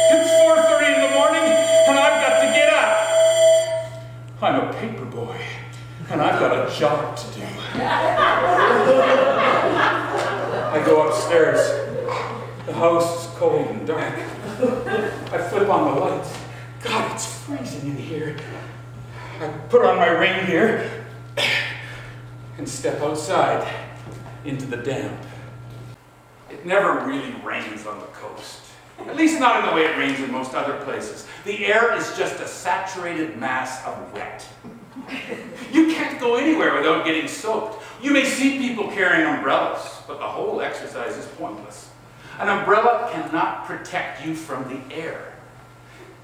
It's 4:30 in the morning, and I've got to get up. I'm a paperboy, and I've got a job to do. I go upstairs. The house is cold and dark. I flip on the lights. God, it's freezing in here. I put on my rain gear and step outside into the damp. It never really rains on the coast. At least not in the way it rains in most other places. The air is just a saturated mass of wet. You can't go anywhere without getting soaked. You may see people carrying umbrellas, but the whole exercise is pointless. An umbrella cannot protect you from the air.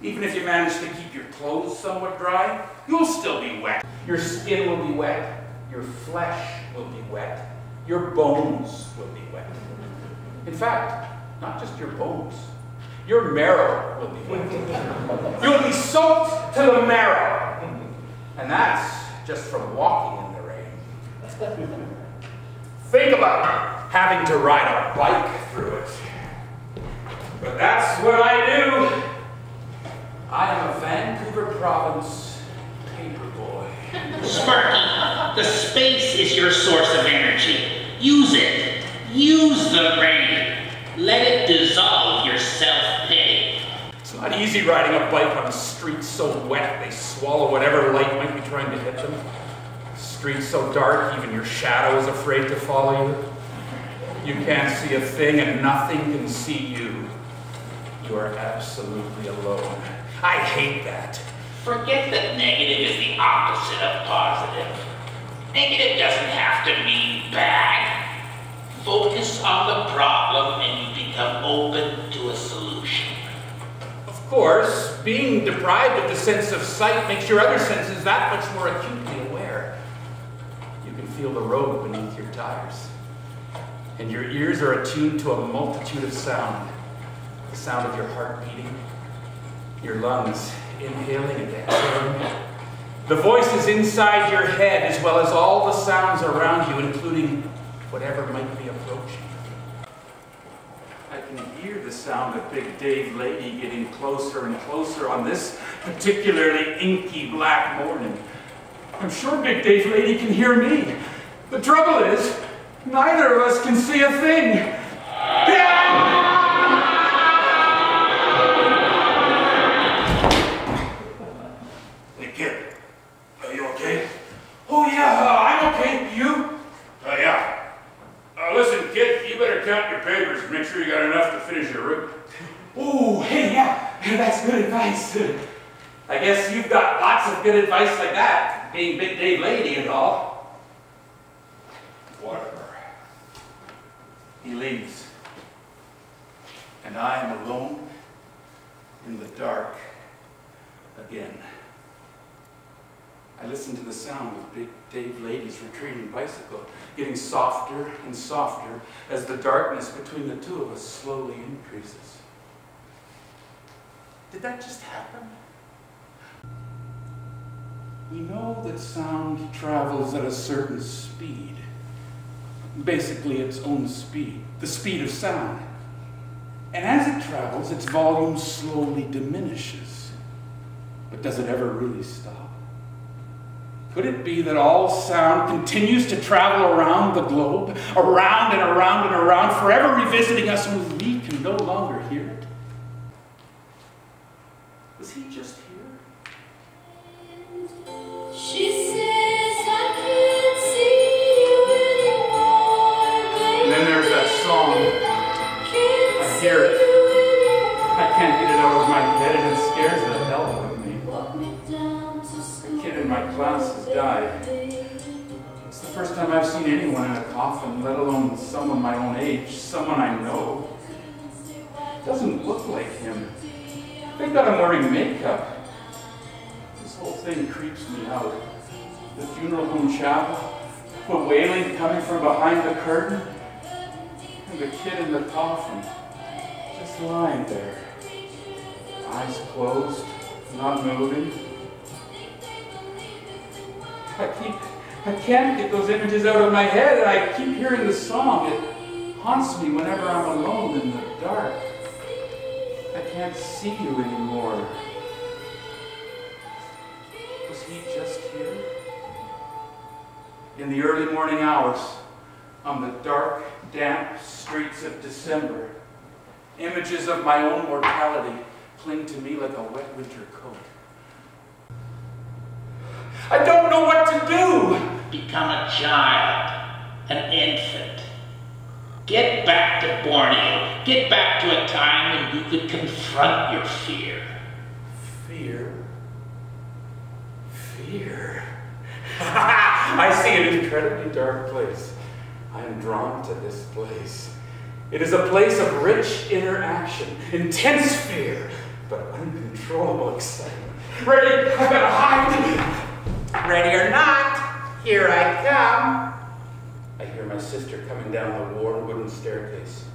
Even if you manage to keep your clothes somewhat dry, you'll still be wet. Your skin will be wet, your flesh will be wet, your bones will be wet. In fact, not just your bones, your marrow will be wet. You'll be soaked to the marrow. And that's just from walking in the rain. Think about having to ride a bike through it. But that's what I do. I am a Vancouver Province paperboy. Sparky, the space is your source of energy. Use it. Use the rain. Let it dissolve your self-pity. It's not easy riding a bike on streets so wet they swallow whatever light might be trying to hit them. Streets so dark even your shadow is afraid to follow you. You can't see a thing and nothing can see you. You are absolutely alone. I hate that. Forget that negative is the opposite of positive. Negative doesn't have to mean bad. Focus on the problem and you become open to a solution. Of course, being deprived of the sense of sight makes your other senses that much more acutely aware. You can feel the road beneath your tires. And your ears are attuned to a multitude of sound. The sound of your heart beating, your lungs inhaling and exhaling, the voices inside your head, as well as all the sounds around you, including whatever might be approaching. I can hear the sound of Big Dave Lady getting closer and closer on this particularly inky black morning. I'm sure Big Dave Lady can hear me. The trouble is, neither of us can see a thing. Hey kid, are you okay? Oh yeah, I'm okay. You? Yeah. Listen, kid, you better count your papers and make sure you got enough to finish your route. Oh, hey, yeah, that's good advice. I guess you've got lots of good advice like that, being Big Dave Lady and all. Whatever. He leaves. And I am alone in the dark again. I listen to the sound of Big Dave Lady's retreating bicycle, getting softer and softer as the darkness between the two of us slowly increases. Did that just happen? We know that sound travels at a certain speed. Basically its own speed, the speed of sound. And as it travels, its volume slowly diminishes. But does it ever really stop? Could it be that all sound continues to travel around the globe, around and around and around, forever revisiting us when we can no longer hear it? Was he just here? She says I can't see you anymore. And then there's that song. I hear it. I can't get it out of my head and it scares the hell out of me. A kid in my class has died. It's the first time I've seen anyone in a coffin, let alone someone my own age, someone I know. It doesn't look like him. They've got him wearing makeup. This whole thing creeps me out. The funeral home chapel, the wailing coming from behind the curtain, and the kid in the coffin, just lying there, eyes closed, not moving. I keep I can't get those images out of my head, and I keep hearing the song. It haunts me whenever I'm alone in the dark. I can't see you anymore. Was he just here? In the early morning hours, on the dark, damp streets of December, images of my own mortality cling to me like a wet winter coat. I don't know what to do! Become a child, an infant. Get back to Borneo. Get back to a time when you could confront your fear. Fear? Fear? I see an incredibly dark place. I am drawn to this place. It is a place of rich interaction, intense fear, but uncontrollable excitement. Ready? I gotta hide! Ready or not, here I come. I hear my sister coming down the worn wooden staircase.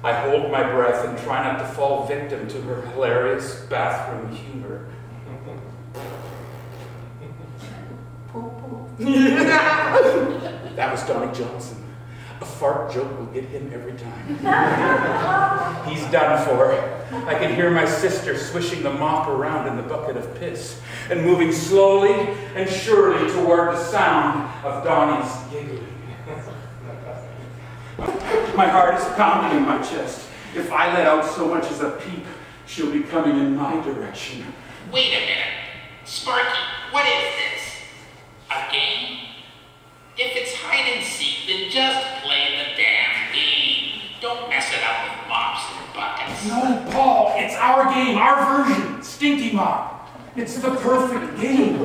I hold my breath and try not to fall victim to her hilarious bathroom humor. That was Donnie Johnson. A fart joke will get him every time. He's done for. I can hear my sister swishing the mop around in the bucket of piss and moving slowly and surely toward the sound of Donnie's giggling. My heart is pounding in my chest. If I let out so much as a peep, she'll be coming in my direction. Wait a minute. Sparky, what is this? A game? If it's hide and seek, then just play the damn game. Don't mess it up with mops and buckets. No, Paul, it's our game, our version, Stinky Mop. It's the perfect game.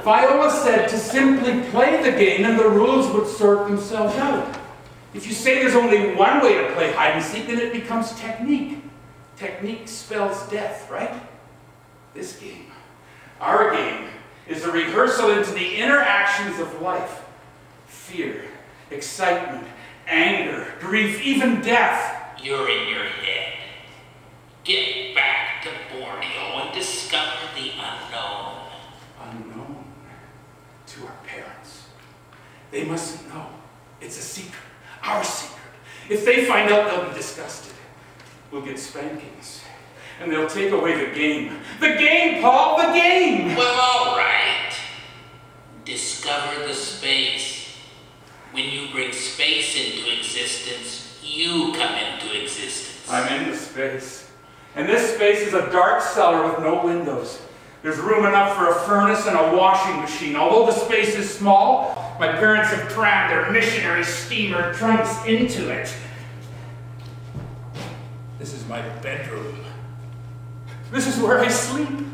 Viola said to simply play the game and the rules would sort themselves out. If you say there's only one way to play hide and seek, then it becomes technique. Technique spells death, right? This game, our game, is a rehearsal into the interactions of life. Fear, excitement, anger, grief, even death. You're in your head. Get back to Borneo and discover the unknown. Unknown to our parents. They mustn't know. It's a secret, our secret. If they find out, they'll be disgusted. We'll get spankings. And they'll take away the game. The game, Paul, the game! Well, all right. Discover the space. When you bring space into existence, you come into existence. I'm into space. And this space is a dark cellar with no windows. There's room enough for a furnace and a washing machine. Although the space is small, my parents have crammed their missionary steamer trunks into it. This is my bedroom. This is where I sleep.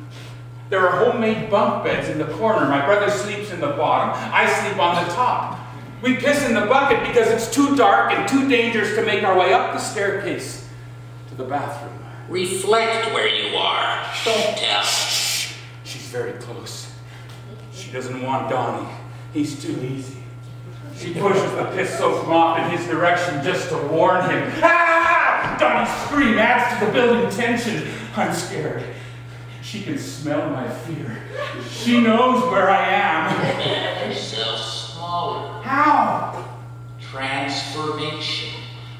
There are homemade bunk beds in the corner. My brother sleeps in the bottom. I sleep on the top. We piss in the bucket because it's too dark and too dangerous to make our way up the staircase to the bathroom. Reflect where you are. Don't tell. Shh. She's very close. She doesn't want Donnie. He's too easy. She pushes the piss-soaked mop in his direction just to warn him. Ah! Donnie's scream adds to the building tension. I'm scared. She can smell my fear. She knows where I am. Make yourself smaller. How? Transformation.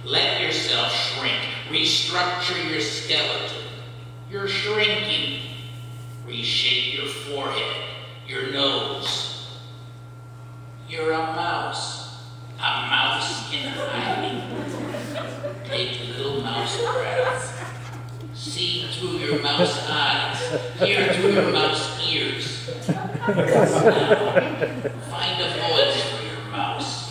Let yourself shrink. Restructure your skeleton. You're shrinking. Reshape your forehead, your nose. You're a mouse. A mouse in hiding. Take little mouse breaths. See through your mouse eyes. Hear through your mouse ears. Now, find a voice for your mouse.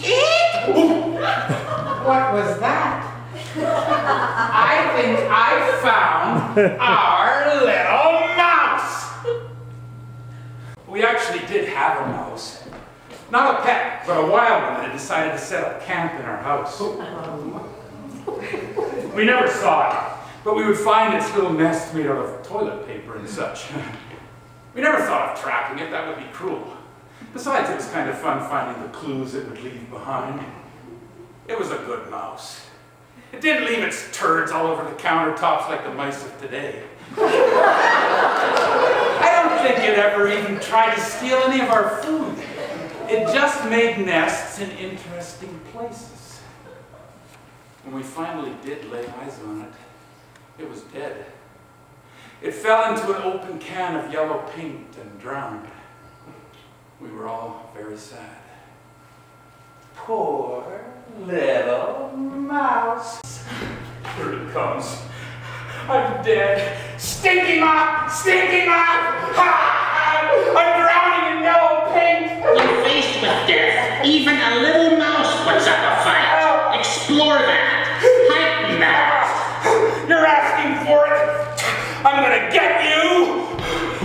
What was that? I think I found our little mouse. We actually did have a mouse. Not a pet, but a wild one that had decided to set up camp in our house. We never saw it, but we would find its little nest made out of toilet paper and such. We never thought of trapping it, that would be cruel. Besides, it was kind of fun finding the clues it would leave behind. It was a good mouse. It didn't leave its turds all over the countertops like the mice of today. I don't think it ever even tried to steal any of our food. It just made nests in interesting places. When we finally did lay eyes on it, it was dead. It fell into an open can of yellow paint and drowned. We were all very sad. Poor little mouse. Here it comes. I'm dead. Stinky Mop! Stinky Mop! Ha! I'm drowning in yellow paint! When faced with death, even a little mouse puts up a fight. Explore that. Heighten that. You're asking for it. I'm gonna get you!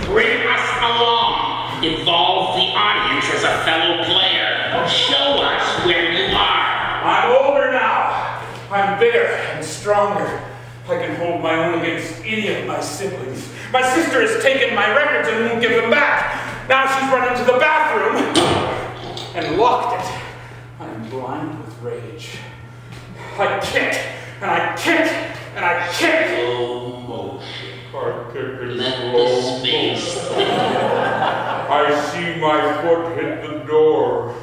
Bring us along. Involve the audience as a fellow player. Show us where you are. I'm older now. I'm bigger and stronger. I can hold my own against any of my siblings. My sister has taken my records and won't give them back. Now she's run into the bathroom and locked it. I'm blind with rage. I kick and I kick and I kick. Slow motion. Let Let the space think. I see my foot hit the door.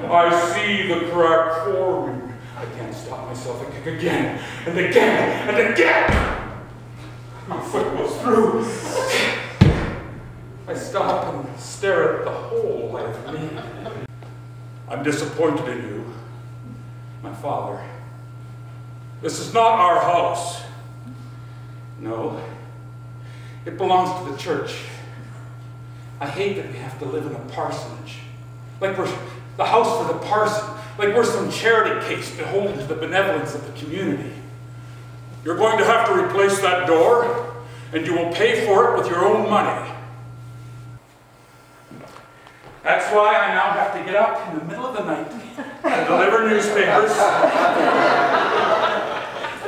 I see the crack forming. I can't stop myself. I kick again and again and again. My foot goes through. I stop and stare at the hole I've made. I'm disappointed in you, my father. This is not our house. No, it belongs to the church. I hate that we have to live in a parsonage. Like we're the house for the parson. Like we're some charity case beholden to the benevolence of the community. You're going to have to replace that door, and you will pay for it with your own money. That's why I now have to get up in the middle of the night and deliver newspapers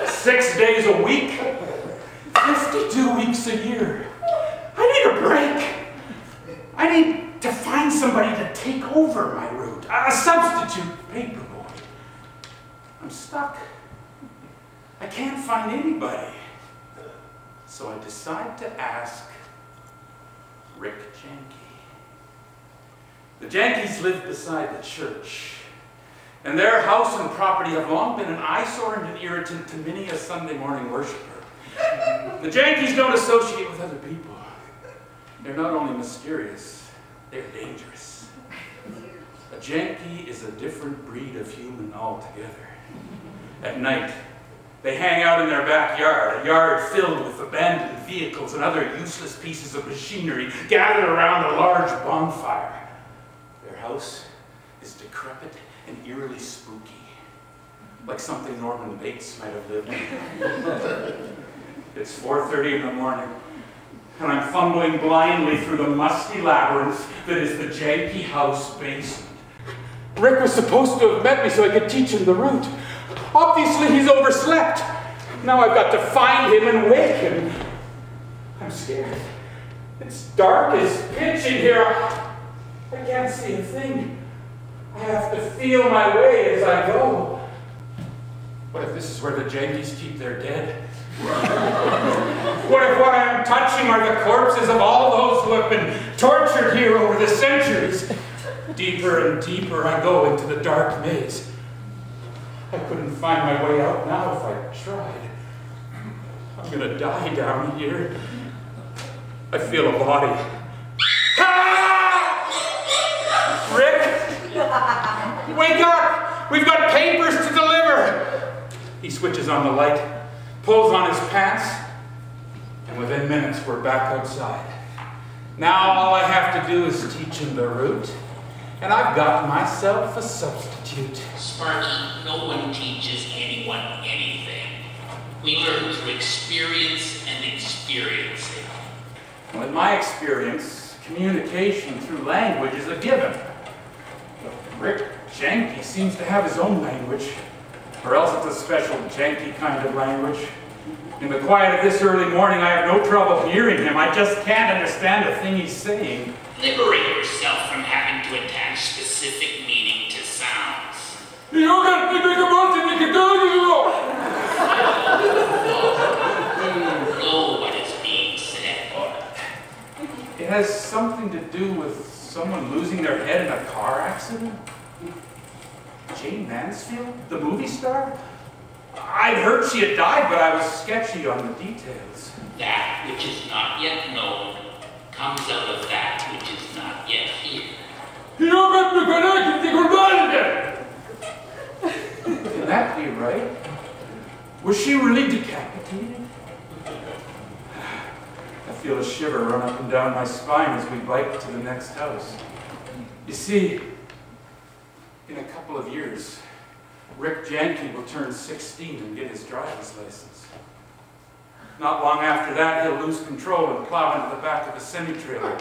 6 days a week, 52 weeks a year. I need a break. I need to find somebody to take over my route, a substitute Paperboy. I'm stuck. I can't find anybody. So I decide to ask Rick Janke. The Jankes live beside the church, and their house and property have long been an eyesore and an irritant to many a Sunday morning worshiper. The Jankes don't associate with other people. They're not only mysterious, they're dangerous. A Janke is a different breed of human altogether. At night, they hang out in their backyard, a yard filled with abandoned vehicles and other useless pieces of machinery gathered around a large bonfire. Their house is decrepit and eerily spooky, like something Norman Bates might have lived in. It's 4:30 in the morning, and I'm fumbling blindly through the musty labyrinth that is the Janke house basement. Rick was supposed to have met me so I could teach him the route. Obviously, he's overslept. Now I've got to find him and wake him. I'm scared. It's dark as pitch in here. I can't see a thing. I have to feel my way as I go. What if this is where the Jankes keep their dead? What if what I'm touching are the corpses of all those who have been tortured here over the centuries? Deeper and deeper I go into the dark maze. I couldn't find my way out now if I tried. I'm gonna die down here. I feel a body. Ah! Rick! Wake up! We've got papers to deliver! He switches on the light, pulls on his pants, and within minutes we're back outside. Now all I have to do is teach him the route, and I've got myself a substitute. Sparky, no one teaches anyone anything. We learn through experience and experiencing. Well, in my experience, communication through language is a given. Rick Janke seems to have his own language, or else it's a special Janke kind of language. In the quiet of this early morning, I have no trouble hearing him. I just can't understand a thing he's saying. Liberate yourself from having to attach specific meaning to sounds. Know what is being said. It has something to do with someone losing their head in a car accident? Jane Mansfield, the movie star? I'd heard she had died, but I was sketchy on the details. That which is not yet known comes out of that which is not yet here. Can that be right? Was she really decapitated? I feel a shiver run up and down my spine as we bike to the next house. You see, in a couple of years, Rick Janke will turn 16 and get his driver's license. Not long after that, he'll lose control and plow into the back of a semi-trailer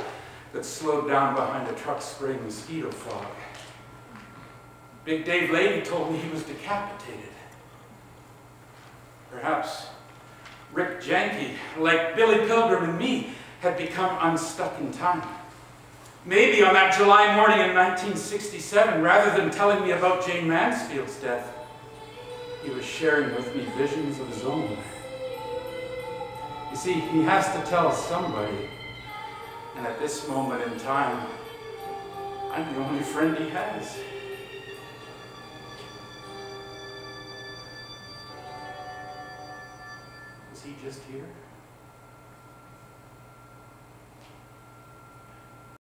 that's slowed down behind a truck spraying mosquito fog. Big Dave Lady told me he was decapitated. Perhaps Rick Janke, like Billy Pilgrim and me, had become unstuck in time. Maybe on that July morning in 1967, rather than telling me about Jane Mansfield's death, he was sharing with me visions of his own. You see, he has to tell somebody, and at this moment in time, I'm the only friend he has. Is he just here?